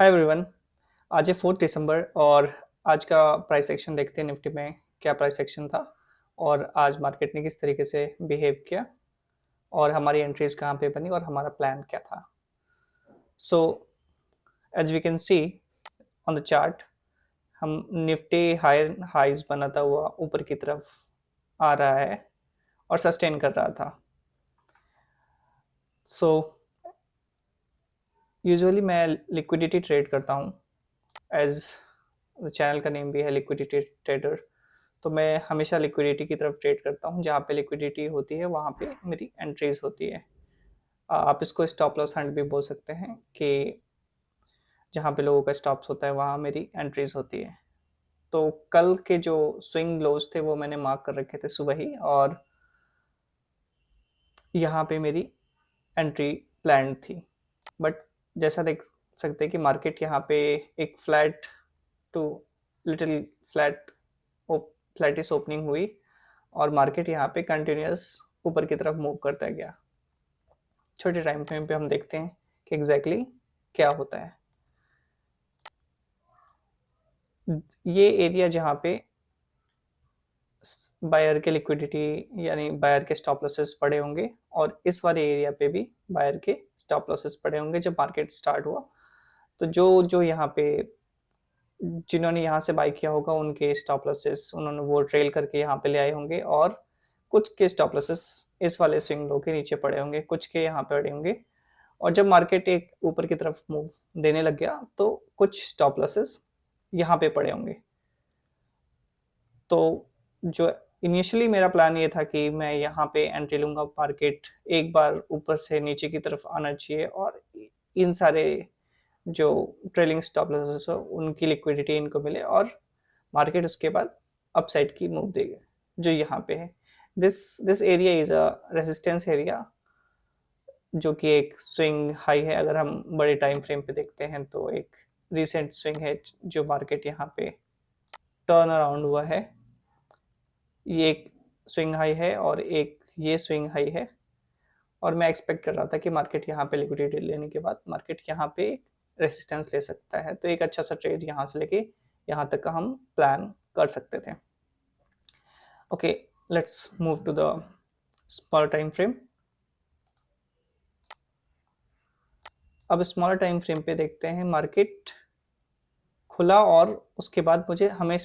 Hi everyone. आज है 4 दिसंबर और आज का प्राइस एक्शन देखते हैं निफ्टी में क्या प्राइस एक्शन था और आज मार्केट ने किस तरीके से बिहेव किया और हमारी एंट्रीज कहाँ पे बनी और हमारा प्लान क्या था। So as we can see on the chart, हम निफ्टी हायर हाइज बनाता हुआ ऊपर की तरफ आ रहा है और सस्टेन कर रहा था। सो यूजुअली मैं लिक्विडिटी ट्रेड करता हूँ, एज चैनल का नेम भी है लिक्विडिटी ट्रेडर। तो मैं हमेशा लिक्विडिटी की तरफ ट्रेड करता हूँ, जहाँ पे लिक्विडिटी होती है वहाँ पे मेरी एंट्रीज होती है। आप इसको स्टॉप लॉस हंट भी बोल सकते हैं कि जहाँ पे लोगों का स्टॉप्स होता है वहाँ मेरी एंट्रीज होती है। तो कल के जो स्विंग लोज थे वो मैंने मार्क कर रखे थे सुबह ही, और यहाँ पे मेरी एंट्री प्लान थी। बट जैसा देख सकते हैं कि मार्केट यहाँ पे एक flat to little flat flattish opening हुई और मार्केट यहाँ पे कंटिन्यूस ऊपर की तरफ मूव करता गया। छोटे टाइम फ्रेम पे हम देखते हैं कि एग्जैक्टली क्या होता है। ये एरिया जहाँ पे बायर के लिक्विडिटी यानी बायर के स्टॉप लॉसेस पड़े होंगे, और इस वाले एरिया पे भी बायर के स्टॉप लॉसेस पड़े होंगे जब मार्केट स्टार्ट हुआ। तो जो जो यहाँ पे जिन्होंने यहाँ से बाई किया होगा उनके स्टॉप लॉसेस उन्होंने वो ट्रेल करके यहाँ पे ले आए होंगे, और कुछ के स्टॉप लॉसेस इस वाले स्विंग लो के नीचे पड़े होंगे, कुछ के यहाँ पे पड़े होंगे। और जब मार्केट एक ऊपर की तरफ मूव देने लग गया तो कुछ स्टॉप लॉसेस यहाँ पे पड़े होंगे। तो जो इनिशियली मेरा प्लान ये था कि मैं यहाँ पे एंट्री लूंगा, मार्केट एक बार ऊपर से नीचे की तरफ आना चाहिए और इन सारे जो ट्रेलिंग स्टॉप लॉसेस हो उनकी लिक्विडिटी इनको मिले और मार्केट उसके बाद अपसाइड की मूव देगा, जो यहाँ पे है। This this area is a resistance area, जो कि एक स्विंग हाई है। अगर हम बड़े टाइम फ्रेम पे देखते हैं तो एक रिसेंट स्विंग है जो मार्केट यहाँ पे टर्न अराउंड हुआ है। ये एक स्विंग हाई है और एक ये स्विंग हाई है, और मैं एक्सपेक्ट कर रहा था कि मार्केट यहाँ पे लिक्विडिटी लेने के बाद मार्केट यहाँ पे एक रेसिस्टेंस ले सकता है। तो एक अच्छा सा ट्रेड यहाँ से लेके यहाँ तक का हम प्लान कर सकते थे। Okay, let's move to the small time frame. अब स्मॉल टाइम फ्रेम पे देखते हैं, मार्केट खुला और उसके बाद हमें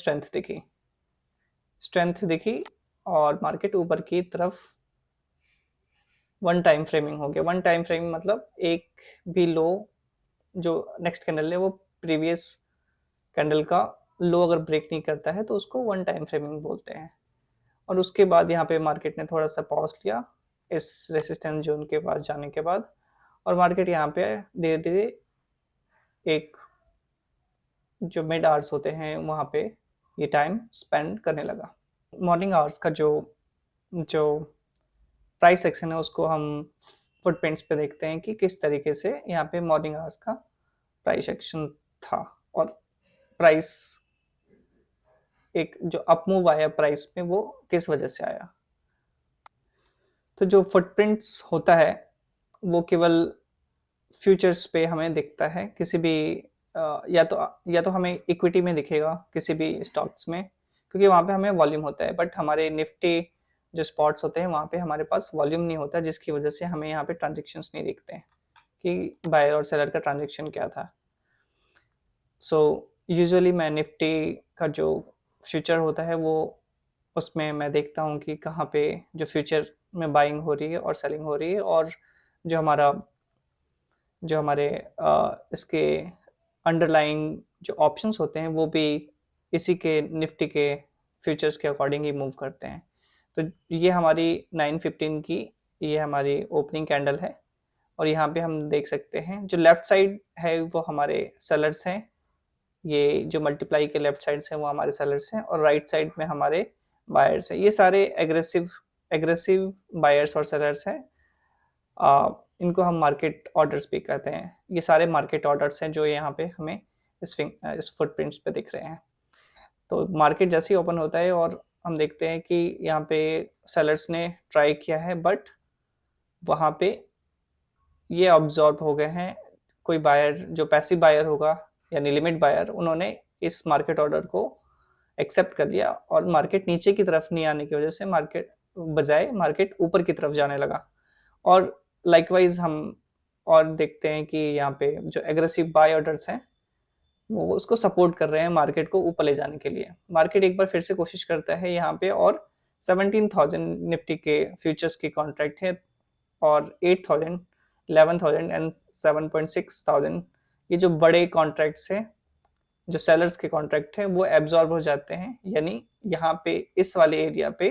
स्ट्रेंथ दिखी और मार्केट ऊपर की तरफ वन टाइम फ्रेमिंग हो गया। वन टाइम फ्रेमिंग मतलब एक भी लो जो नेक्स्ट कैंडल है वो प्रीवियस कैंडल का लो अगर ब्रेक नहीं करता है तो उसको वन टाइम फ्रेमिंग बोलते हैं। और उसके बाद यहाँ पे मार्केट ने थोड़ा सा पॉज लिया इस रेसिस्टेंस जोन के पास जाने के बाद, और मार्केट यहाँ पे धीरे धीरे एक जो मिड आवर्स होते हैं वहाँ पे ये टाइम स्पेंड करने लगा। मॉर्निंग आवर्स का जो जो प्राइस सेक्शन है उसको हम फुटप्रिंट्स पे देखते हैं कि किस तरीके से यहाँ पे मॉर्निंग आवर्स का प्राइस एक्शन था, और प्राइस एक जो अप मूव आया प्राइस में वो किस वजह से आया। तो जो फुटप्रिंट्स होता है वो केवल फ्यूचर्स पे हमें दिखता है, किसी भी या तो हमें इक्विटी में दिखेगा किसी भी स्टॉक्स में, क्योंकि वहाँ पे हमें वॉल्यूम होता है। बट हमारे निफ्टी जो स्पॉट्स होते हैं वहाँ पे हमारे पास वॉल्यूम नहीं होता, जिसकी वजह से हमें यहाँ पे ट्रांजेक्शन्स नहीं दिखते हैं कि बायर और सेलर का ट्रांजेक्शन क्या था। सो यूजुअली मैं निफ्टी का जो फ्यूचर होता है वो उसमें मैं देखता हूँ कि कहाँ पे जो फ्यूचर में बाइंग हो रही है और सेलिंग हो रही है, और जो हमारा जो हमारे इसके अंडरलाइंग जो ऑप्शंस होते हैं वो भी इसी के निफ्टी के फ्यूचर्स के अकॉर्डिंग ही मूव करते हैं। तो ये हमारी 9:15 की ये हमारी ओपनिंग कैंडल है, और यहाँ पे हम देख सकते हैं जो लेफ्ट साइड है वो हमारे सेलर्स हैं, ये जो मल्टीप्लाई के लेफ्ट साइड हैं वो हमारे सेलर्स हैं, और राइट साइड में हमारे बायर्स हैं। ये सारे एग्रेसिव बायर्स और सेलर्स हैं। इनको हम मार्केट ऑर्डर्स भी कहते हैं। ये सारे मार्केट ऑर्डर्स हैं जो यहाँ पे हमें इस फुटप्रिंट्स पे दिख रहे हैं। तो मार्केट जैसे ही ओपन होता है और हम देखते हैं कि यहाँ पे सेलर्स ने ट्राई किया है, बट वहाँ पे ये ऑब्जॉर्व हो गए हैं कोई बायर जो पैसिव बायर होगा यानी लिमिट बायर, उन्होंने इस मार्केट ऑर्डर को एक्सेप्ट कर लिया और मार्केट नीचे की तरफ नहीं आने की वजह से मार्केट बजाय मार्केट ऊपर की तरफ जाने लगा। और लाइकवाइज हम और देखते हैं कि यहाँ पे जो एग्रेसिव बाय ऑर्डर्स हैं वो उसको सपोर्ट कर रहे हैं मार्केट को ऊपर ले जाने के लिए। मार्केट एक बार फिर से कोशिश करता है यहाँ पे और 17,000 निफ्टी के फ्यूचर्स की कॉन्ट्रैक्ट है और 8,000, 11,000 एंड 7,600 ये जो बड़े कॉन्ट्रैक्ट्स हैं, जो सेलर्स के कॉन्ट्रैक्ट हैं, वो एब्जॉर्ब हो जाते हैं। यानी यहाँ पे इस वाले एरिया पे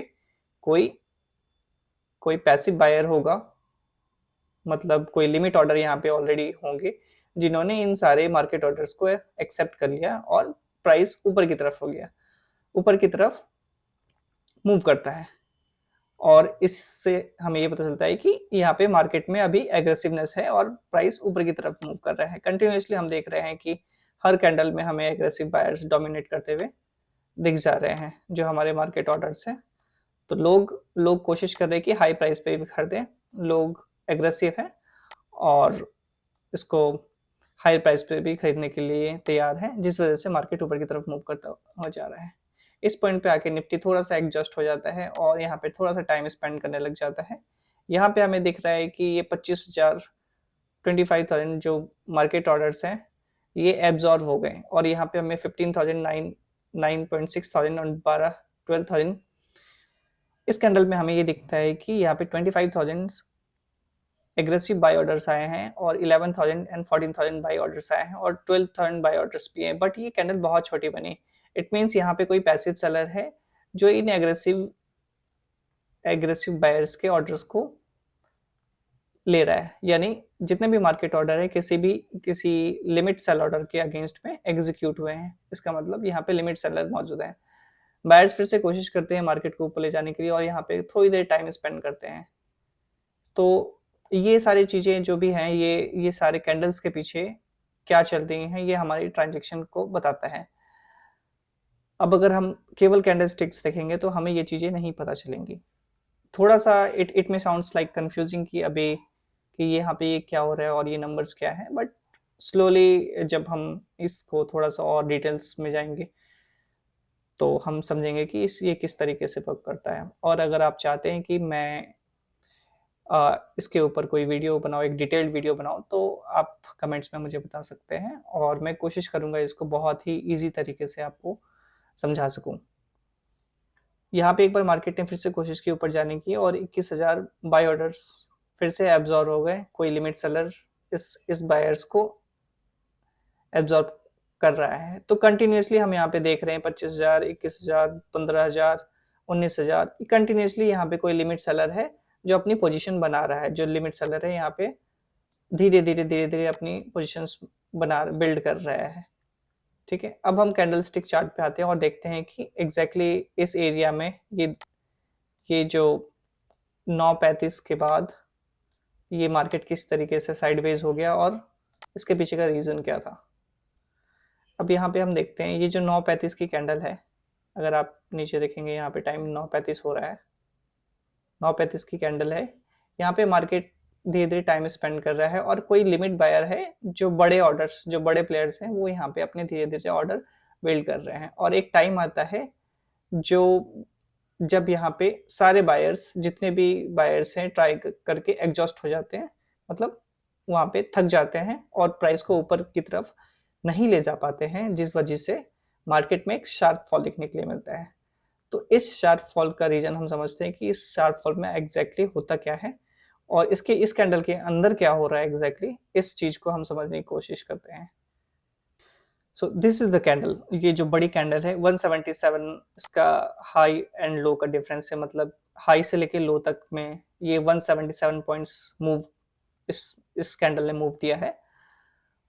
कोई कोई पैसिव बायर होगा, मतलब कोई लिमिट ऑर्डर यहाँ पे ऑलरेडी होंगे जिन्होंने इन सारे मार्केट ऑर्डर्स को एक्सेप्ट कर लिया और प्राइस ऊपर की तरफ हो गया, ऊपर की तरफ मूव करता है। और इससे हमें ये पता चलता है कि यहाँ पे मार्केट में अभी एग्रेसिवनेस है और प्राइस ऊपर की तरफ मूव कर रहा है। कंटिन्यूसली हम देख रहे हैं कि हर कैंडल में हमें एग्रेसिव बायर्स डोमिनेट करते हुए दिख जा रहे हैं जो हमारे मार्केट ऑर्डर्स हैं। तो लोग कोशिश कर रहे हैं कि हाई प्राइस पे भी खरीदें, लोग एग्रेसिव हैं और इसको हाई प्राइस पे भी खरीदने के लिए तैयार है, जिस वजह से मार्केट ऊपर की तरफ मूव करता हो जा रहा है। इस पॉइंट पे आके निफ्टी थोड़ा सा एडजस्ट हो जाता है और यहाँ पे थोड़ा सा टाइम स्पेंड करने लग जाता है। यहाँ पे हमें दिख रहा है कि ये 25,000 25,000 जो मार्केट ऑर्डर्स हैं ये एब्जॉर्व हो गए और यहाँ पे हमें 15,000 9.6,000 और 12,000 इस कैंडल में हमें ये दिखता है कि यहाँ पे 25,000 एग्रेसिव बाय ऑर्डर्स आए हैं और 11,000 एंड 14,000 बाय ऑर्डर्स आए हैं और 12,000 बाय ऑर्डर्स भी हैं, बट ये कैंडल बहुत छोटी बनी। इट मीन्स यहाँ पे कोई पैसिव सेलर है जो इन एग्रेसिव बायर्स के ऑर्डर्स को ले रहा है। यानी जितने भी मार्केट ऑर्डर है किसी लिमिट सेल ऑर्डर के अगेंस्ट में एग्जीक्यूट हुए हैं। इसका मतलब यहाँ पे लिमिट सेलर मौजूद है। बायर्स फिर से कोशिश करते हैं मार्केट को ऊपर ले जाने के लिए और यहाँ पे थोड़ी देर टाइम स्पेंड करते हैं। तो ये सारी चीजें जो भी हैं, ये सारे कैंडल्स के पीछे क्या चल रही हैं, ये हमारी ट्रांजैक्शन को बताता है। अब अगर हम केवल कैंडलस्टिक्स देखेंगे तो हमें ये चीजें नहीं पता चलेंगी। थोड़ा सा इट में साउंड्स लाइक कंफ्यूजिंग कि अबे कि यहाँ पे ये क्या हो रहा है और ये नंबर्स क्या है, बट स्लोली जब हम इसको थोड़ा सा और डिटेल्स में जाएंगे तो हम समझेंगे कि ये किस तरीके से वर्क करता है। और अगर आप चाहते हैं कि मैं इसके ऊपर कोई वीडियो बनाओ, एक डिटेल्ड वीडियो बनाओ, तो आप कमेंट्स में मुझे बता सकते हैं और मैं कोशिश करूंगा इसको बहुत ही ईजी तरीके से आपको समझा सकूं। यहाँ पे एक बार मार्केट ने फिर से कोशिश की ऊपर जाने की और 21,000 बाय ऑर्डर्स फिर से एब्जॉर्ब हो गए। कोई लिमिट सेलर इस बायर्स को एब्जॉर्ब कर रहा है। तो कंटिन्यूसली हम यहाँ पे देख रहे हैं 25,000, 21,000, 15,000, 19,000, कंटिन्यूसली यहाँ पे कोई लिमिट सेलर है जो अपनी पोजीशन बना रहा है। जो लिमिट सेलर है यहाँ पे धीरे धीरे अपनी पोजीशंस बिल्ड कर रहा है। ठीक है, अब हम कैंडलस्टिक चार्ट पे आते हैं और देखते हैं कि एग्जैक्टली इस एरिया में ये जो 9:35 के बाद ये मार्केट किस तरीके से साइडवेज हो गया और इसके पीछे का रीजन क्या था। अब यहाँ पे हम देखते हैं ये जो 9:35 की कैंडल है, अगर आप नीचे देखेंगे यहाँ पे टाइम 9:35 हो रहा है, 9:35 की कैंडल है। यहाँ पे मार्केट धीरे धीरे टाइम स्पेंड कर रहा है और कोई लिमिट बायर है जो बड़े ऑर्डर्स, जो बड़े प्लेयर्स हैं, वो यहाँ पे अपने धीरे धीरे ऑर्डर बिल्ड कर रहे हैं। और एक टाइम आता है जब यहाँ पे सारे बायर्स, जितने भी बायर्स हैं, ट्राई करके एग्जॉस्ट हो जाते हैं, मतलब वहाँ पे थक जाते हैं और प्राइस को ऊपर की तरफ नहीं ले जा पाते हैं, जिस वजह से मार्केट में एक शार्प फॉल देखने के लिए मिलता है। तो इस शार्प फॉल का रीजन हम समझते हैं कि इस शार्प फॉल में एग्जैक्टली होता क्या है और इस कैंडल के अंदर क्या हो रहा है एग्जैक्टली, इस चीज को हम समझने की कोशिश करते हैं। So this is the candle, ये जो बड़ी कैंडल है 177 इसका हाई एंड लो का डिफरेंस है, मतलब हाई से लेके लो तक में ये 177 पॉइंट्स मूव इस कैंडल ने मूव दिया है।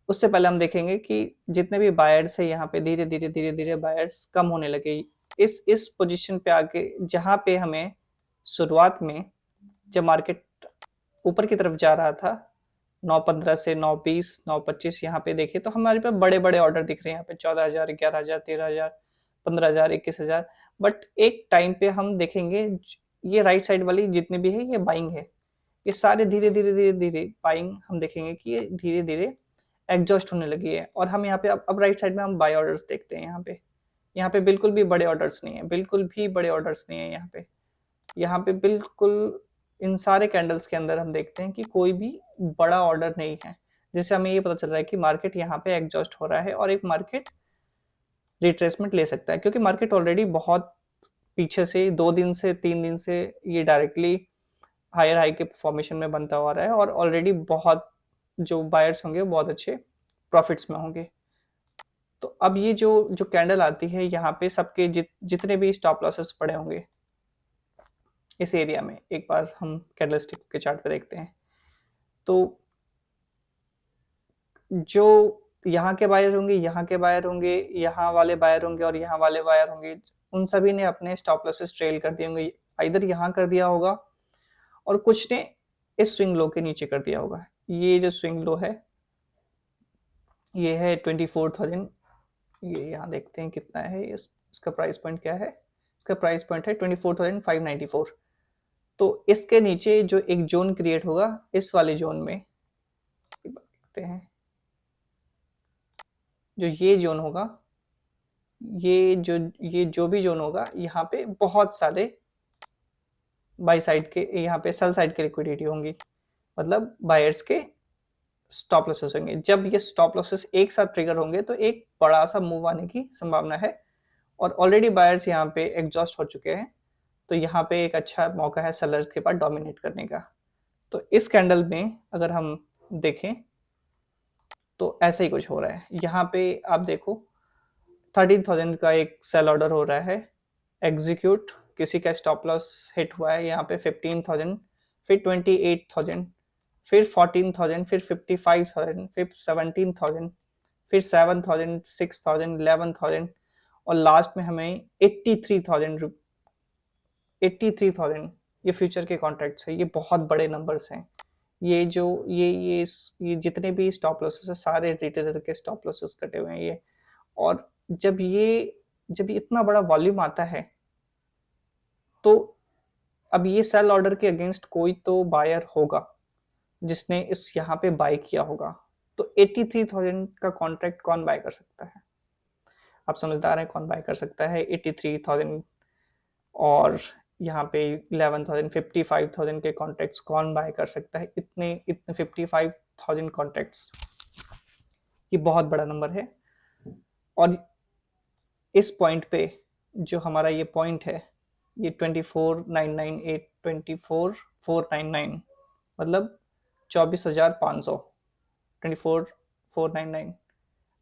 उससे पहले हम देखेंगे कि जितने भी बायर्स है यहाँ पे धीरे धीरे बायर्स कम होने लगे। इस पोजीशन पे आके जहां पे हमें शुरुआत में जब मार्केट ऊपर की तरफ जा रहा था 9:15 से 9:20, 9:25, यहाँ पे देखिए तो हमारे पे बड़े बड़े ऑर्डर दिख रहे हैं यहाँ पे 14,000, 11,000, 13,000, 15,000, 21,000। बट एक टाइम पे हम देखेंगे ये राइट साइड वाली जितनी भी है ये बाइंग है, ये सारे धीरे धीरे बाइंग हम देखेंगे कि ये धीरे धीरे एग्जॉस्ट होने लगी है। और हम यहाँ पे अब राइट साइड में हम बाय ऑर्डर्स देखते हैं। यहाँ पे बिल्कुल भी बड़े ऑर्डर्स नहीं है, बिल्कुल भी बड़े ऑर्डर्स नहीं है यहाँ पे बिल्कुल इन सारे कैंडल्स के अंदर हम देखते हैं कि कोई भी बड़ा ऑर्डर नहीं है, जिससे हमें ये पता चल रहा है कि मार्केट यहाँ पे एग्जॉस्ट हो रहा है और एक मार्केट रिट्रेसमेंट ले सकता है, क्योंकि मार्केट ऑलरेडी बहुत पीछे से 2 दिन से 3 दिन से ये डायरेक्टली हायर हाई के फॉर्मेशन में बनता हुआ रहा है और ऑलरेडी बहुत जो बायर्स होंगे वो बहुत अच्छे प्रॉफिट्स में होंगे। तो अब ये जो जो कैंडल आती है यहाँ पे सबके जितने भी स्टॉप लॉसेस पड़े होंगे इस एरिया में, एक बार हम कैंडलस्टिक के चार्ट पे देखते हैं। तो जो यहाँ के बायर होंगे, यहाँ के बायर होंगे, यहाँ वाले बायर होंगे और यहाँ वाले बायर होंगे, उन सभी ने अपने स्टॉप लॉसेस ट्रेल कर दिए होंगे, इधर यहाँ कर दिया होगा और कुछ ने इस स्विंग लो के नीचे कर दिया होगा। ये जो स्विंग लो है ये है 24,000, ये यहाँ देखते हैं कितना है, इसका प्राइस पॉइंट क्या है, इसका प्राइस पॉइंट है 24,594। तो इसके नीचे जो एक जोन क्रिएट होगा, इस वाले जोन में देखते हैं, जो ये जोन होगा, ये जो भी जोन होगा, यहाँ पे बहुत सारे बाई साइड के, यहाँ पे सेल साइड के लिक्विडिटी होंगी, मतलब बायर्स के स्टॉप लॉसेस होंगे। जब ये स्टॉप लॉसेस एक साथ ट्रिगर होंगे तो एक बड़ा सा मूव आने की संभावना है और ऑलरेडी बायर्स यहाँ पे एग्जॉस्ट हो चुके हैं, तो यहाँ पे एक अच्छा मौका है सेलर्स के पास डोमिनेट करने का। तो इस कैंडल में अगर हम देखें तो ऐसा ही कुछ हो रहा है। यहाँ पे आप देखो 13,000 का एक सेल ऑर्डर हो रहा है एग्जीक्यूट, किसी का स्टॉप लॉस हिट हुआ है यहाँ पे 15,000, फिर 28,000, फिर 14,000, फिर 55,000, फिर 17,000, फिर 7,000, 6,000, 11,000 और लास्ट में हमें 83,000 ये फ्यूचर के कॉन्ट्रैक्ट्स है। ये बहुत बड़े नंबर्स हैं। ये जो ये जितने भी स्टॉप लॉसेस है सारे रिटेलर के स्टॉप लॉसेस कटे हुए हैं ये। और जब ये इतना बड़ा वॉल्यूम आता है तो अब ये सेल ऑर्डर के अगेंस्ट कोई तो बायर होगा जिसने इस यहाँ पे बाय किया होगा। तो 83,000 का कॉन्ट्रैक्ट कौन बाय कर सकता है? आप समझदार हैं, कौन बाय कर सकता है 83,000? और यहाँ पे 11,000, 55,000 के कॉन्ट्रैक्ट्स कौन बाय कर सकता है? इतने 55,000 कॉन्ट्रैक्ट्स, ये बहुत बड़ा नंबर है। और इस पॉइंट पे जो हमारा ये पॉइंट है, ये 24,998, 24,499, मतलब 24,500, 24,499।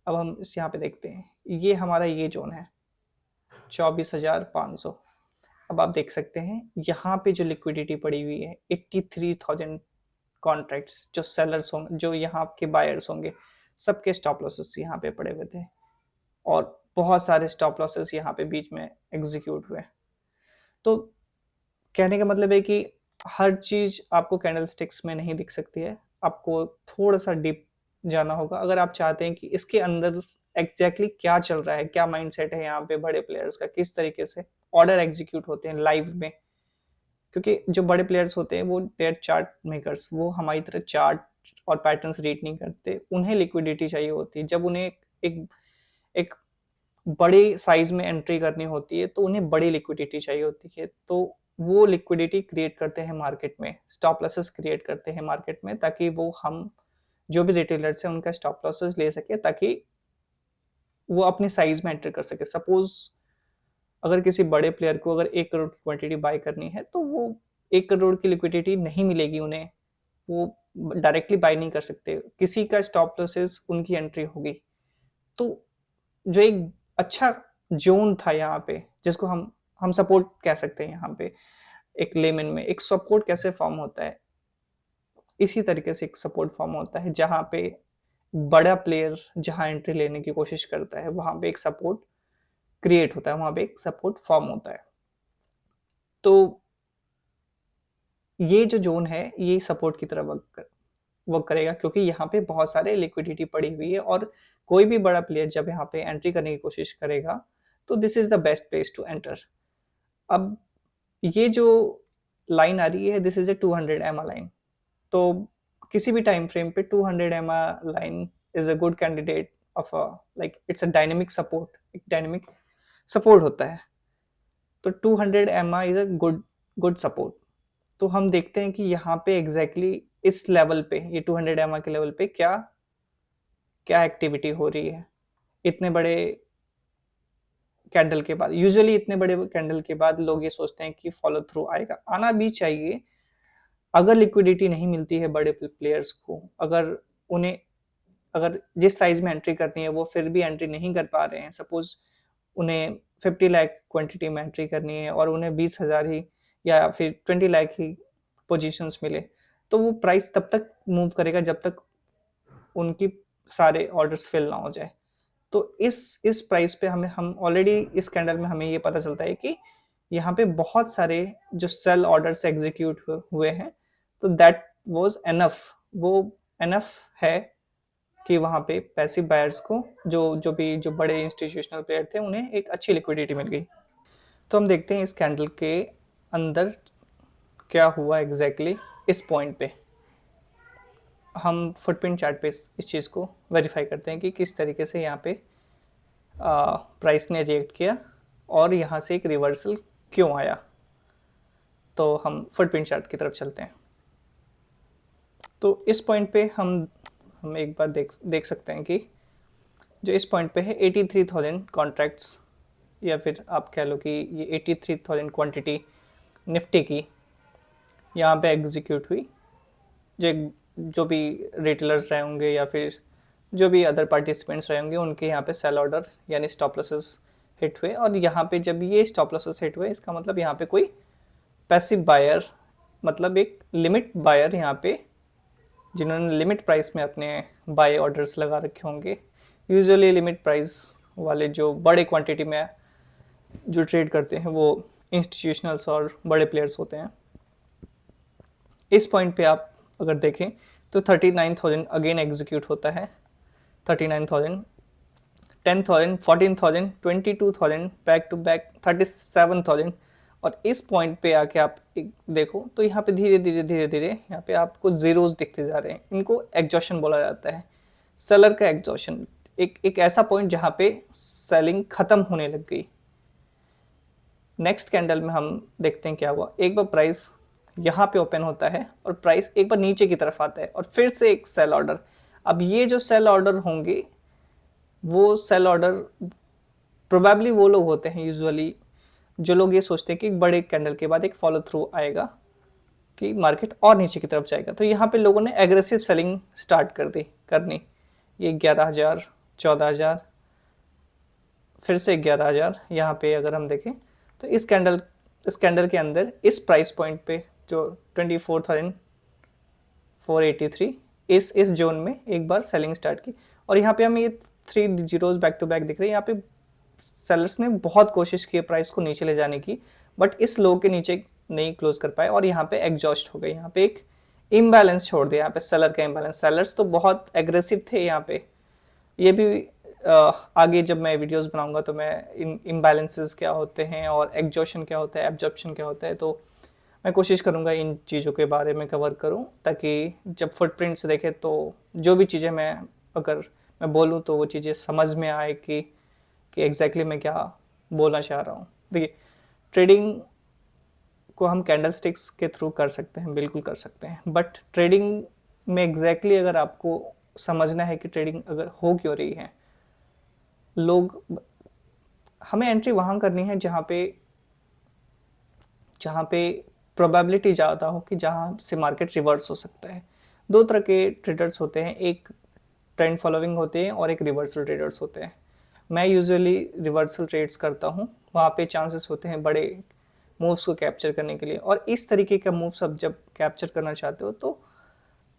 अब हम इस यहाँ पे देखते हैं, ये हमारा ये जोन है 24,500। अब आप देख सकते हैं यहाँ पे जो लिक्विडिटी पड़ी हुई है 83,000 कॉन्ट्रैक्ट्स, जो सेलर्स होंगे, जो यहाँ के बायर्स होंगे, सबके स्टॉप लॉसेस यहाँ पे पड़े हुए थे और बहुत सारे स्टॉप लॉसेस यहाँ पे बीच में एग्जीक्यूट हुए। तो कहने का मतलब है कि हर चीज आपको कैंडलस्टिक्स में नहीं दिख सकती है, आपको थोड़ा सा डीप जाना होगा अगर आप चाहते हैं कि इसके अंदर एग्जैक्टली क्या चल रहा है, क्या माइंडसेट है यहाँ पे बड़े प्लेयर्स का, किस तरीके से ऑर्डर एग्जीक्यूट होते हैं लाइव में। क्योंकि जो बड़े प्लेयर्स होते हैं वो डेट चार्ट मेकर्स, वो हमारी तरह चार्ट और पैटर्न्स रीड नहीं करते, उन्हें लिक्विडिटी चाहिए होती है। जब उन्हें एक एक बड़े साइज में एंट्री करनी होती है तो उन्हें बड़ी लिक्विडिटी चाहिए होती है, तो वो लिक्विडिटी क्रिएट करते हैं मार्केट में, स्टॉप लॉसेस क्रिएट करते हैं मार्केट में, ताकि वो हम जो भी रिटेलर्स हैं उनका स्टॉप लॉसेस ले सके, ताकि वो अपनी साइज में एंटर कर सके। सपोज अगर किसी बड़े प्लेयर को अगर 1 करोड़ क्वांटिटी बाय करनी है तो वो 1 करोड़ की लिक्विडिटी नहीं मिलेगी उन्हें, वो डायरेक्टली बाय नहीं कर सकते, किसी का स्टॉप लॉसेस उनकी एंट्री होगी। तो जो एक अच्छा जोन था यहाँ पे, जिसको हम सपोर्ट कह सकते हैं, यहाँ पे एक लेमन में एक सपोर्ट कैसे फॉर्म होता है, इसी तरीके से एक सपोर्ट फॉर्म होता है, जहाँ पे बड़ा प्लेयर जहाँ एंट्री लेने की कोशिश करता है वहां पे एक सपोर्ट क्रिएट होता है, वहां पे एक सपोर्ट फॉर्म होता है। तो ये जो जोन है ये सपोर्ट की तरह वर्क करेगा, क्योंकि यहाँ पे बहुत सारे लिक्विडिटी पड़ी हुई है और कोई भी बड़ा प्लेयर जब यहाँ पे एंट्री करने की कोशिश करेगा तो this is the best place to enter. अब ये जो लाइन आ रही है this is a 200 EMA line, तो किसी भी टाइम फ्रेम पे 200 EMA line is a good candidate of a like it's a dynamic support, एक डायनेमिक सपोर्ट होता है। तो 200 EMA is a good good support. तो हम देखते हैं कि यहाँ पे एग्जैक्टली इस लेवल पे, ये 200 एमआ के लेवल पे क्या क्या एक्टिविटी हो रही है इतने बड़े कैंडल के बाद। यूजुअली इतने बड़े कैंडल के बाद लोग ये सोचते हैं कि फॉलो थ्रू आएगा, आना भी चाहिए। अगर लिक्विडिटी नहीं मिलती है बड़े प्लेयर्स को, अगर उन्हें अगर जिस साइज में एंट्री करनी है वो फिर भी एंट्री नहीं कर पा रहे हैं, सपोज उन्हें 50 लाख क्वांटिटी में एंट्री करनी है और उन्हें 20,000 ही या फिर 20 लाख ही पोजीशंस मिले, तो वो प्राइस तब तक मूव करेगा जब तक उनकी सारे ऑर्डर्स फिल ना हो जाए। तो इस प्राइस पे हम ऑलरेडी इस कैंडल में हमें ये पता चलता है कि यहाँ पे बहुत सारे जो सेल ऑर्डर्स एग्जीक्यूट हुए हैं, तो दैट वाज एनफ, वो एनफ है कि वहाँ पे पैसिव बायर्स को जो बड़े इंस्टीट्यूशनल प्लेयर थे उन्हें एक अच्छी लिक्विडिटी मिल गई। तो हम देखते हैं इस कैंडल के अंदर क्या हुआ एग्जैक्टली इस पॉइंट पे। हम फुटप्रिंट चार्ट पे इस चीज़ को वेरीफाई करते हैं कि किस तरीके से यहाँ पे प्राइस ने रिएक्ट किया और यहाँ से एक रिवर्सल क्यों आया। तो हम फुटप्रिंट चार्ट की तरफ चलते हैं। तो इस पॉइंट पे हम एक बार देख सकते हैं कि जो इस पॉइंट पे है 83,000 कॉन्ट्रैक्ट्स, या फिर आप कह लो कि ये 83,000 क्वांटिटी निफ्टी की यहाँ पे एग्जीक्यूट हुई। जो भी रिटेलर्स रहे होंगे या फिर जो भी अदर पार्टिसिपेंट्स रहे होंगे उनके यहाँ पे सेल ऑर्डर यानी स्टॉप लॉसेस हिट हुए। और यहाँ पे जब ये स्टॉप लॉसेस हिट हुए, इसका मतलब यहाँ पे कोई पैसिव बायर, मतलब एक लिमिट बायर यहाँ पे, जिन्होंने लिमिट प्राइस में अपने बाय ऑर्डर्स लगा रखे होंगे। यूजुअली लिमिट प्राइस वाले जो बड़े क्वांटिटी में जो ट्रेड करते हैं वो इंस्टीट्यूशनल्स और बड़े प्लेयर्स होते हैं। इस पॉइंट पे आप अगर देखें तो 39,000 अगेन एग्जीक्यूट होता है, 39,000, 10,000, 14,000, 22,000, बैक टू बैक 37,000। और इस पॉइंट पे आके आप देखो तो यहाँ पे धीरे धीरे यहाँ पे आपको जीरोस दिखते जा रहे हैं। इनको एग्जॉशन बोला जाता है, सेलर का एग्जॉशन। एक ऐसा पॉइंट जहाँ पे सेलिंग खत्म होने लग गई। नेक्स्ट कैंडल में हम देखते हैं क्या हुआ। एक बार प्राइस यहाँ पे ओपन होता है और प्राइस एक बार नीचे की तरफ आता है और फिर से एक सेल ऑर्डर। अब ये जो सेल ऑर्डर होंगे वो सेल ऑर्डर प्रोबेबली वो लोग होते हैं यूजुअली जो लोग ये सोचते हैं कि बड़े कैंडल के बाद एक फॉलो थ्रू आएगा कि मार्केट और नीचे की तरफ जाएगा। तो यहाँ पे लोगों ने एग्रेसिव सेलिंग स्टार्ट करनी। ये 11,000, 14,000, फिर से 11,000। यहाँ पे अगर हम देखें तो इस कैंडल के अंदर इस प्राइस पॉइंट पे जो 24,483, इस जोन में एक बार सेलिंग स्टार्ट की। और यहाँ पे हमें ये 3 जीरोज बैक टू बैक दिख रहे हैं। यहाँ पे सेलर्स ने बहुत कोशिश की प्राइस को नीचे ले जाने की, बट इस लो के नीचे नहीं क्लोज कर पाए और यहाँ पे एग्जॉस्ट हो गए। यहाँ पे एक इम्बैलेंस छोड़ दिया, यहाँ पे सेलर का इम्बैलेंस। सेलर्स तो बहुत एग्रेसिव थे यहाँ पे। ये भी आगे जब मैं वीडियोस बनाऊंगा तो मैं इम्बैलेंसेस क्या होते हैं और एग्जॉशन क्या होता है, एब्जॉर्प्शन क्या होता है, तो मैं कोशिश करूंगा इन चीज़ों के बारे में कवर करूं, ताकि जब फुटप्रिंट्स देखें तो जो भी चीज़ें अगर मैं बोलूं तो वो चीज़ें समझ में आए कि एग्जैक्टली मैं क्या बोलना चाह रहा हूँ। देखिए, ट्रेडिंग को हम कैंडल स्टिक्स के थ्रू कर सकते हैं, बिल्कुल कर सकते हैं, बट ट्रेडिंग में एग्जैक्टली अगर आपको समझना है कि ट्रेडिंग अगर हो क्यों रही है, हमें एंट्री वहाँ करनी है जहाँ पे प्रोबेबिलिटी ज़्यादा हो कि जहाँ से मार्केट रिवर्स हो सकता है। दो तरह के ट्रेडर्स होते हैं, एक ट्रेंड फॉलोइंग होते हैं और एक रिवर्सल ट्रेडर्स होते हैं। मैं यूजुअली रिवर्सल ट्रेड्स करता हूँ, वहाँ पे चांसेस होते हैं बड़े मूव्स को कैप्चर करने के लिए। और इस तरीके का मूव्स आप जब कैप्चर करना चाहते हो तो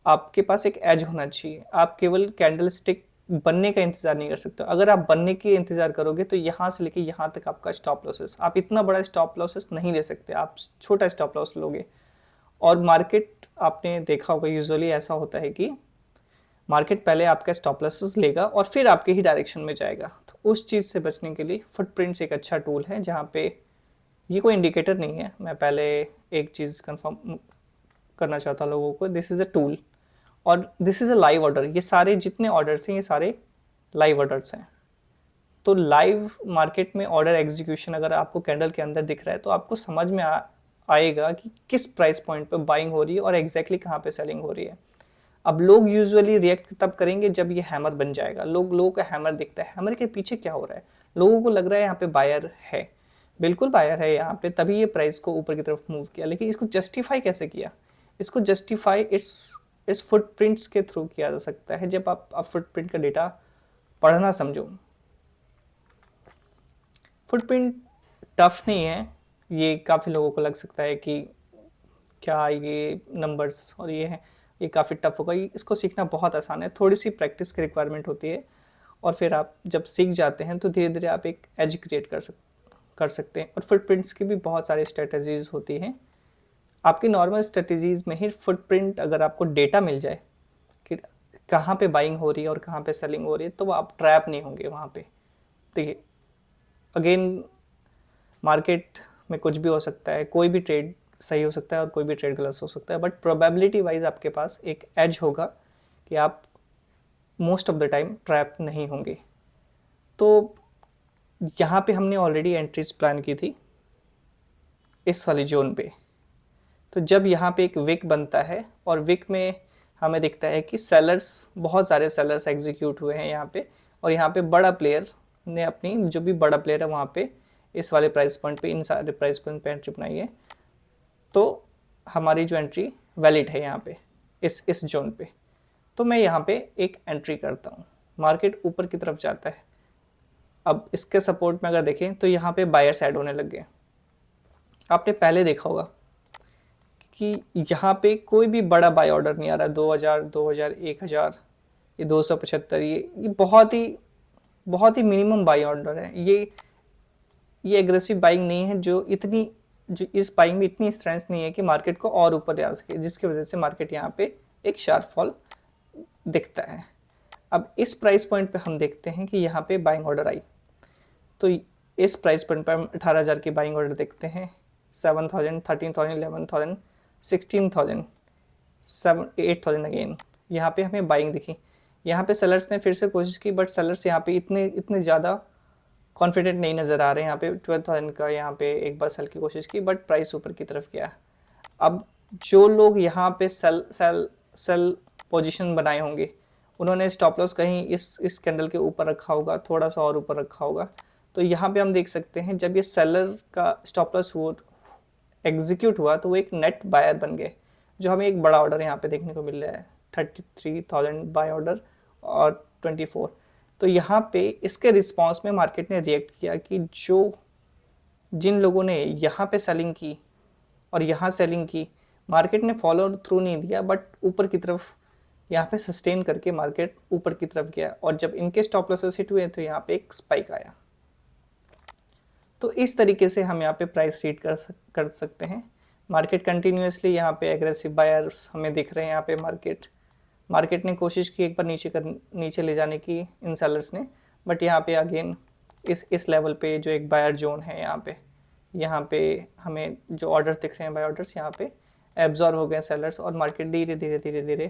आपके पास एक एज होना चाहिए। आप केवल कैंडल स्टिक बनने का इंतजार नहीं कर सकते। अगर आप बनने की इंतजार करोगे तो यहाँ से लेके यहाँ तक आपका स्टॉप लॉसेस, आप इतना बड़ा स्टॉप लॉसेस नहीं ले सकते, आप छोटा स्टॉप लॉस लोगे। और मार्केट आपने देखा होगा यूजुअली ऐसा होता है कि मार्केट पहले आपका स्टॉप लॉसेस लेगा और फिर आपके ही डायरेक्शन में जाएगा। तो उस चीज़ से बचने के लिए फुटप्रिंट्स एक अच्छा टूल है, जहाँ पे ये कोई इंडिकेटर नहीं है। मैं पहले एक चीज़ कंफर्म करना चाहता लोगों को, दिस इज़ अ टूल और this is a live order, ये सारे जितने ऑर्डर्स हैं ये सारे लाइव ऑर्डर्स हैं। तो लाइव मार्केट में ऑर्डर एग्जीक्यूशन अगर आपको कैंडल के अंदर दिख रहा है तो आपको समझ में आएगा कि किस प्राइस पॉइंट पे बाइंग हो रही है और एग्जैक्टली कहाँ पे सेलिंग हो रही है। अब लोग यूजुअली रिएक्ट तब करेंगे जब ये हैमर बन जाएगा। लोगों का हैमर दिखता है, हैमर के पीछे क्या हो रहा है, लोगों को लग रहा है यहाँ पे बायर है, बिल्कुल बायर है यहाँ पे, तभी ये प्राइस को ऊपर की तरफ मूव किया। लेकिन इसको जस्टिफाई कैसे किया? इसको जस्टिफाई इट्स फुटप्रिंट्स के थ्रू किया जा सकता है। जब आप फुटप्रिंट का डेटा पढ़ना समझो। फुटप्रिंट टफ नहीं है, ये काफ़ी लोगों को लग सकता है कि क्या ये नंबर्स और ये है, ये काफ़ी टफ होगा। इसको सीखना बहुत आसान है, थोड़ी सी प्रैक्टिस की रिक्वायरमेंट होती है और फिर आप जब सीख जाते हैं तो धीरे धीरे आप एक एज क्रिएट कर सकते हैं। और फुटप्रिंट्स की भी बहुत सारी स्ट्रेटजीज होती हैं। आपकी नॉर्मल स्ट्रेटजीज में ही फुटप्रिंट अगर आपको डेटा मिल जाए कि कहाँ पे बाइंग हो रही है और कहाँ पे सेलिंग हो रही है तो आप ट्रैप नहीं होंगे वहाँ पे। देखिए अगेन, मार्केट में कुछ भी हो सकता है, कोई भी ट्रेड सही हो सकता है और कोई भी ट्रेड गलत हो सकता है, बट प्रोबेबिलिटी वाइज आपके पास एक एज होगा कि आप most of the time trap नहीं होंगे। तो यहाँ पे हमने ऑलरेडी एंट्रीज प्लान की थी इस वाली जोन पे। तो जब यहाँ पे एक विक बनता है और विक में हमें दिखता है कि सेलर्स, बहुत सारे सेलर्स एग्जीक्यूट हुए हैं यहाँ पे, और यहाँ पे बड़ा प्लेयर ने अपनी, जो भी बड़ा प्लेयर है वहाँ पे इस वाले प्राइस पॉइंट पे, इन सारे प्राइस पॉइंट पे एंट्री बनाई है, तो हमारी जो एंट्री वैलिड है यहाँ पे इस जोन पे। तो मैं यहाँ पे एक एंट्री करता हूँ। मार्केट ऊपर की तरफ जाता है। अब इसके सपोर्ट में अगर देखें तो यहाँ पे बायर्स ऐड होने लग गए। आपने पहले देखा होगा कि यहाँ पे कोई भी बड़ा बाय ऑर्डर नहीं आ रहा। 2000, 1000, ये 275, ये बहुत ही मिनिमम बाय ऑर्डर है। ये एग्रेसिव बाइंग नहीं है, जो इस बाइंग में इतनी स्ट्रेंथ नहीं है कि मार्केट को और ऊपर ले आ सके, जिसकी वजह से मार्केट यहाँ पे एक शार्प फॉल दिखता है। अब इस प्राइस पॉइंट पे हम देखते हैं कि यहाँ पे बाइंग ऑर्डर आई, तो इस प्राइस पॉइंट पर हम 18,000 की बाइंग ऑर्डर देखते हैं, 7,000, 13,000, 11,000, 16,000, 8,000 अगेन यहाँ पे हमें बाइंग दिखी। यहाँ पे सेलर्स ने फिर से कोशिश की, बट सेलर्स यहाँ पे इतने ज़्यादा कॉन्फिडेंट नहीं नज़र आ रहे हैं। यहाँ पे 12,000 का यहाँ पे एक बार सेल की कोशिश की, बट प्राइस ऊपर की तरफ गया। अब जो लोग यहाँ पे सेल पोजीशन बनाए होंगे, उन्होंने स्टॉप लॉस कहीं इस कैंडल के ऊपर रखा होगा, थोड़ा सा और ऊपर रखा होगा। तो यहाँ पे हम देख सकते हैं जब ये सेलर का स्टॉप लॉस एग्जीक्यूट हुआ तो वो एक नेट बायर बन गए, जो हमें एक बड़ा ऑर्डर यहाँ पे देखने को मिल रहा है, 33,000 बाय ऑर्डर और 24। तो यहाँ पे इसके रिस्पॉन्स में मार्केट ने रिएक्ट किया कि जिन लोगों ने यहाँ पे सेलिंग की और यहाँ सेलिंग की, मार्केट ने फॉलो थ्रू नहीं दिया, बट ऊपर की तरफ यहाँ पे सस्टेन करके मार्केट ऊपर की तरफ गया। और जब इनके स्टॉप लॉसेस हिट हुए तो यहाँ पे एक स्पाइक आया। तो इस तरीके से हम यहाँ पे प्राइस रीड कर सकते हैं। मार्केट कंटिन्यूसली यहाँ पे एग्रेसिव बायर्स हमें दिख रहे हैं। यहाँ पे मार्केट ने कोशिश की एक बार नीचे ले जाने की इन सेलर्स ने, बट यहाँ पे अगेन इस लेवल पे जो एक बायर जोन है, यहाँ पे हमें जो ऑर्डर्स दिख रहे हैं, बाय ऑर्डर्स यहाँ पे एब्जॉर्ब हो गए सेलर्स, और मार्केट धीरे धीरे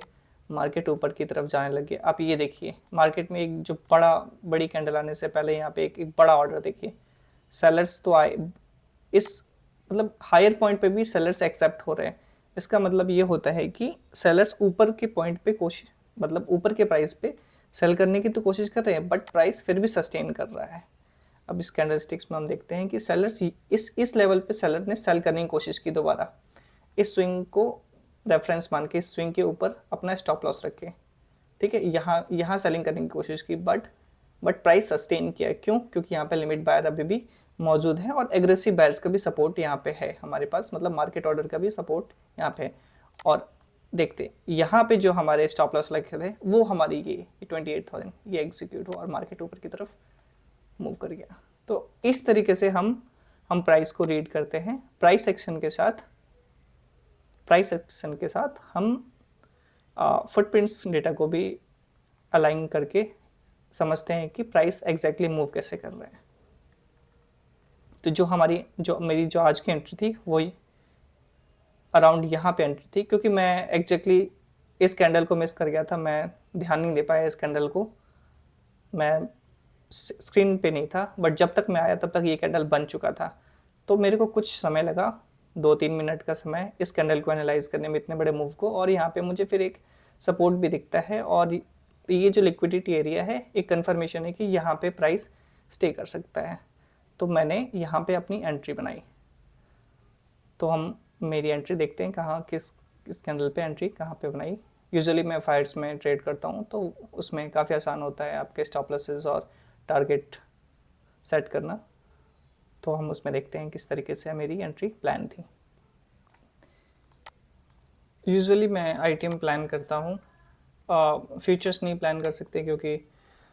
मार्केट ऊपर की तरफ जाने लग गया। आप ये देखिए, मार्केट में एक जो बड़ी कैंडल आने से पहले यहाँ पे एक बड़ा ऑर्डर देखिए, सेलर्स तो आए, इस मतलब हायर पॉइंट पे भी सेलर्स एक्सेप्ट हो रहे हैं। इसका मतलब ये होता है कि सेलर्स ऊपर के पॉइंट पे मतलब ऊपर के प्राइस पे सेल करने की तो कोशिश कर रहे हैं, बट प्राइस फिर भी सस्टेन कर रहा है। अब इस कैंडलस्टिक्स में हम देखते हैं कि सेलर्स इस लेवल पे सेलर ने सेल करने की कोशिश की दोबारा, इस स्विंग को रेफरेंस मान के इस स्विंग के ऊपर अपना स्टॉप लॉस रखे, ठीक है। यहाँ सेलिंग करने की कोशिश की, बट प्राइस सस्टेन किया। क्यों? क्योंकि यहाँ पे लिमिट बायर अभी भी मौजूद है और एग्रेसिव बायर्स का भी सपोर्ट यहाँ पे है हमारे पास, मतलब मार्केट ऑर्डर का भी सपोर्ट यहाँ पे है। और देखते यहाँ पे जो हमारे स्टॉप लॉस लगे थे वो हमारी ये 28,000 ये एग्जीक्यूट हुआ और मार्केट ऊपर की तरफ मूव कर गया। तो इस तरीके से हम प्राइस को रीड करते हैं। प्राइस एक्शन के साथ हम फुटप्रिंट्स डेटा को भी अलाइन करके समझते हैं कि प्राइस एग्जैक्टली मूव कैसे कर रहे हैं। तो जो मेरी आज की एंट्री थी वो अराउंड यहाँ पे एंट्री थी, क्योंकि मैं एग्जैक्टली इस कैंडल को मिस कर गया था, मैं ध्यान नहीं दे पाया इस कैंडल को, मैं स्क्रीन पे नहीं था, बट जब तक मैं आया तब तक ये कैंडल बन चुका था। तो मेरे को कुछ समय लगा, 2-3 मिनट का समय इस कैंडल को एनालाइज करने में, इतने बड़े मूव को। और यहाँ पे मुझे फिर एक सपोर्ट भी दिखता है, और ये जो लिक्विडिटी एरिया है एक कंफर्मेशन है कि यहाँ पे प्राइस स्टे कर सकता है। तो मैंने यहाँ पे अपनी एंट्री बनाई। तो हम मेरी एंट्री देखते हैं कहाँ, किस कैंडल पे एंट्री कहाँ पे बनाई। यूजुअली मैं फायर्स में ट्रेड करता हूँ, तो उसमें काफ़ी आसान होता है आपके स्टॉप लॉसेस और टारगेट सेट करना। तो हम उसमें देखते हैं किस तरीके से मेरी एंट्री प्लान थी। यूजुअली मैं आईटीएम प्लान करता हूँ, फ्यूचर्स नहीं प्लान कर सकते क्योंकि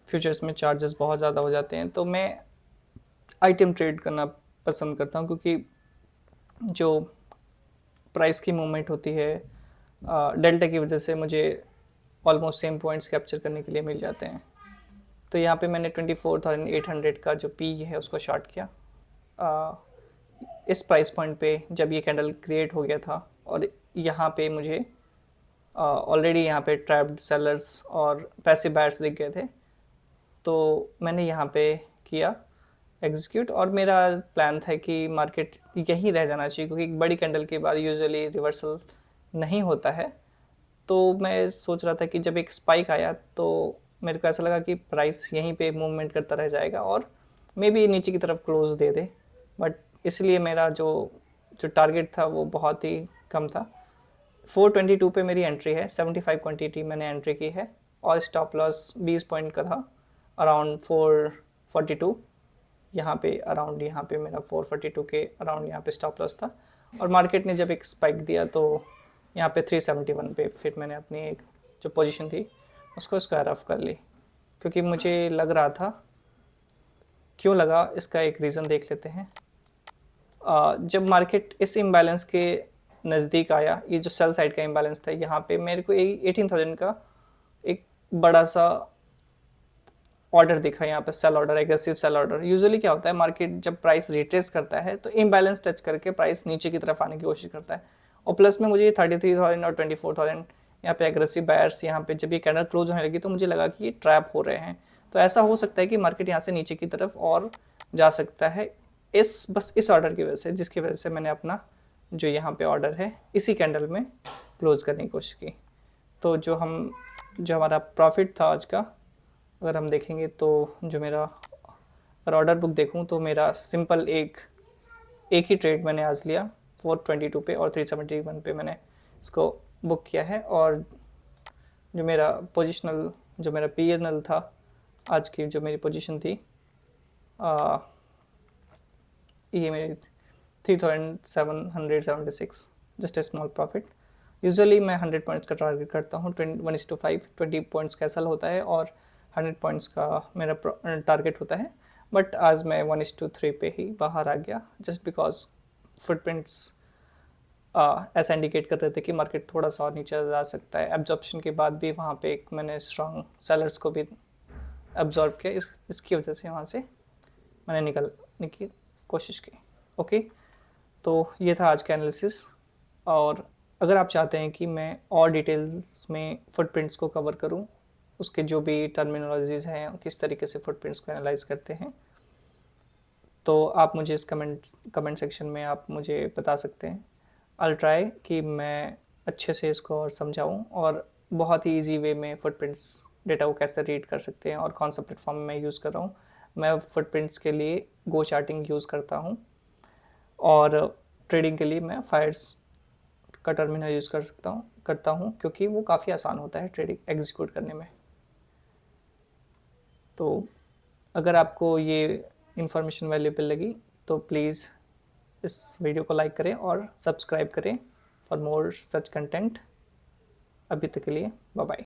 फ्यूचर्स में चार्जेस बहुत ज़्यादा हो जाते हैं। तो मैं आईटीएम ट्रेड करना पसंद करता हूँ, क्योंकि जो प्राइस की मूवमेंट होती है डेल्टा की वजह से मुझे ऑलमोस्ट सेम पॉइंट्स कैप्चर करने के लिए मिल जाते हैं। तो यहाँ पे मैंने 24,800 का जो पी है उसको शॉर्ट किया। इस प्राइस पॉइंट पे जब ये कैंडल क्रिएट हो गया था, और यहाँ पे मुझे ऑलरेडी यहाँ पे ट्रैप्ड सेलर्स और पैसिव बायर्स दिख गए थे, तो मैंने यहाँ पे किया एग्जीक्यूट। और मेरा प्लान था कि मार्केट यहीं रह जाना चाहिए, क्योंकि एक बड़ी कैंडल के बाद यूजुअली रिवर्सल नहीं होता है। तो मैं सोच रहा था कि जब एक स्पाइक आया तो मेरे को ऐसा लगा कि प्राइस यहीं पे मूवमेंट करता रह जाएगा और मे बी नीचे की तरफ क्लोज दे दे, बट इसलिए मेरा जो टारगेट था वो बहुत ही कम था। 422 पे मेरी एंट्री है, 75 क्वांटिटी मैंने एंट्री की है, और स्टॉप लॉस 20 पॉइंट का था, अराउंड 442 यहाँ पे, अराउंड यहाँ पे मेरा 442 के अराउंड यहाँ पे स्टॉप लॉस था। और मार्केट ने जब एक स्पाइक दिया तो यहाँ पे 371 पे फिर मैंने अपनी एक जो पोजीशन थी उसको स्क्वायर ऑफ कर ली, क्योंकि मुझे लग रहा था, क्यों लगा इसका एक रीज़न देख लेते हैं। जब मार्केट इस इम्बैलेंस के नज़दीक आया, ये जो सेल साइड का इम्बैलेंस था, यहाँ पे मेरे को 18,000 का एक बड़ा सा ऑर्डर दिखा, यहाँ पे sell order, aggressive sell order. Usually क्या होता है, मार्केट जब प्राइस रिट्रेस करता है तो इम्बैलेंस टच करके प्राइस नीचे की तरफ आने की कोशिश करता है। और प्लस में मुझे 33,000 और 24,000 यहाँ पे एग्रेसिव बायर्स, यहाँ पे जब ये कैंडल क्लोज होने लगी तो मुझे लगा कि ये ट्रैप हो रहे हैं। तो ऐसा हो सकता है कि मार्केट यहाँ से नीचे की तरफ और जा सकता है, बस इस ऑर्डर की वजह से, जिसकी वजह से मैंने अपना जो यहाँ पे ऑर्डर है इसी कैंडल में क्लोज करने की कोशिश की। तो जो हमारा प्रॉफिट था आज का, अगर हम देखेंगे तो जो मेरा, अगर ऑर्डर बुक देखूं तो मेरा सिंपल एक ही ट्रेड मैंने आज लिया 422 पे, और 371 पे मैंने इसको बुक किया है। और जो मेरा पोजिशनल, जो मेरा पीएनएल था आज की, जो मेरी पोजीशन थी, ये मेरी 3,776, just a small profit. Usually मैं 100 पॉइंट्स का टारगेट करता हूँ, 1:5, 20 पॉइंट्स का सेल होता है और 100 पॉइंट्स का मेरा टारगेट होता है। बट आज मैं 1:3 पे ही बाहर आ गया, जस्ट बिकॉज फुटप्रिंट्स ऐसा इंडिकेट कर रहे थे कि मार्केट थोड़ा सा और नीचे जा सकता है। एब्जॉर्प्शन के बाद भी वहाँ पे एक मैंने स्ट्रॉन्ग सेलर्स को भी एब्जॉर्ब किया, इसकी वजह से वहाँ से मैंने निकलने की कोशिश की। ओके, तो ये था आज का एनालिसिस। और अगर आप चाहते हैं कि मैं और डिटेल्स में फुटप्रिंट्स को कवर करूं, उसके जो भी टर्मिनोलॉजीज़ हैं, किस तरीके से फुटप्रिंट्स को एनालाइज करते हैं, तो आप मुझे इस कमेंट सेक्शन में आप मुझे बता सकते हैं। I'll ट्राई कि मैं अच्छे से इसको और समझाऊं, और बहुत ही इजी वे में फुटप्रिंट्स डेटा को कैसे रीड कर सकते हैं और कौन सा प्लेटफॉर्म मैं यूज़ कर रहा हूँ। मैं फुटप्रिंट्स के लिए गो चार्टिंग यूज़ करता हूँ, और ट्रेडिंग के लिए मैं फायर्स का टर्मिनल यूज़ करता हूँ क्योंकि वो काफ़ी आसान होता है ट्रेडिंग एग्जीक्यूट करने में। तो अगर आपको ये इन्फॉर्मेशन वैल्यूएबल लगी तो प्लीज़ इस वीडियो को लाइक करें और सब्सक्राइब करें फॉर मोर सच कंटेंट। अभी तक के लिए बाय बाय।